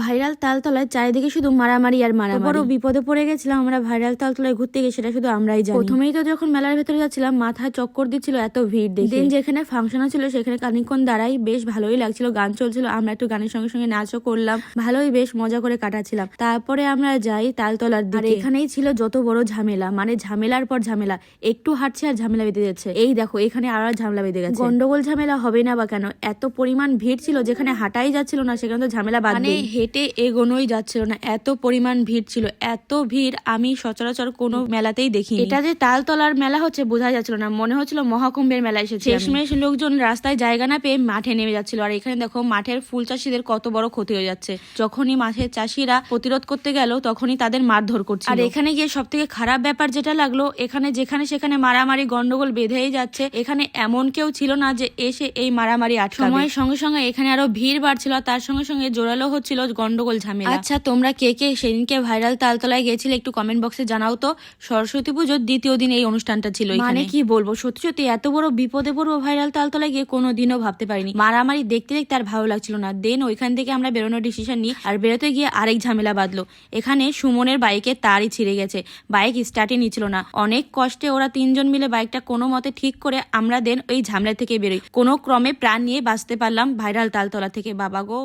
Viral তালতলায় চারিদিকে শুধু মারামারি আর মারামারি। বড় বিপদে পড়ে গেছিলাম আমরা ভাইরাল তালতলায় ঘুরতে গিয়ে, সেটা শুধু আমরাই জানি। প্রথমেই তো যখন মেলার ভেতরে যাচ্ছিলাম মাথা চক্কর দিচ্ছিল এত ভিড় দেখে। দেন যেখানে ফাংশন ছিল সেখানে খানিকক্ষণ দাঁড়াই, বেশ ভালোই লাগছিল, গান চলছিল, আমরা একটু গানের সঙ্গে সঙ্গে নাচও করলাম, ভালোই বেশ মজা করে কাটাচ্ছিলাম। তারপরে আমরা যাই তালতলার দিকে। আর এখানেই ছিল যত বড় ঝামেলা, মানে ঝামেলার পর ঝামেলা, একটু হাঁটছে আর ঝামেলা বেঁধে যাচ্ছে। এই দেখো এখানে আর ঝামেলা বেঁধে গেছে। গন্ডগোল ঝামেলা হবে না বা কেন, এত পরিমাণ ভিড় ছিল, যেখানে হাঁটাই যাচ্ছিল না সেখানে তো ঝামেলা বাঁধবে। মানে হেঁটে এগোনোই যাচ্ছিল না, এত পরিমাণ ভিড় ছিল। এত ভিড় আমি সচরাচর কোনো মেলাতেই দেখিনি। এটা যে তালতলার মেলা হচ্ছে বোঝা যাচ্ছিল না, মনে হচ্ছিল মহাকুম্ভের মেলা এসেছে। শেষমেশ লোকজন রাস্তায় জায়গা না পেয়ে মাঠে নেমে যাচ্ছিল। আর এখানে দেখো মাঠের ফুল চাষিদের কত বড় ক্ষতি হয়ে যাচ্ছে। যখনই মাঠের চাষিরা প্রতিরোধ করতে গেল তখনই তাদের মারধর করছে। আর এখানে গিয়ে সব থেকে খারাপ ব্যাপার যেটা লাগলো, এখানে যেখানে সেখানে মারামারি গন্ডগোল বেঁধেই যাচ্ছে। এখানে এমন কেউ ছিল না যে এসে এই মারামারি আটকাবে। সময়ের সঙ্গে সঙ্গে এখানে আরো ভিড় বাড়ছিল, তার সঙ্গে সঙ্গে জোরালো হচ্ছিল গন্ডগোল ঝামেলা। আচ্ছা তোমরা কে কে সেদিনকে ভাইরাল তালতলায় গেছিলে একটু কমেন্ট বক্সে জানাও তো। সরস্বতী পুজোর দ্বিতীয় দিন এই অনুষ্ঠানটা ছিল। মানে কি বলবো, সত্যি সত্যি এত বড় বিপদে পড়বো ভাইরাল তালতলায় গিয়ে কোনোদিনও ভাবতে পারিনি। মারামারি দেখতে দেখতে আর ভালো লাগছিল না। দেন ওইখান থেকে আমরা বেরোনোর ডিসিশন নিই, আর বেরোতে গিয়ে আরেক ঝামেলা বাঁধলো। এখানে সুমনের বাইকে তারই ছিঁড়ে গেছে, বাইক স্টার্টই নিচ্ছিল না। অনেক কষ্টে ওরা তিনজন মিলে বাইকটা কোনো মতে ঠিক করে আমরা দেন ওই ঝামেলা থেকে বেরোই। কোনো ক্রমে প্রাণ নিয়ে বাঁচতে পারলাম ভাইরাল তালতলা থেকে। বাবা গো।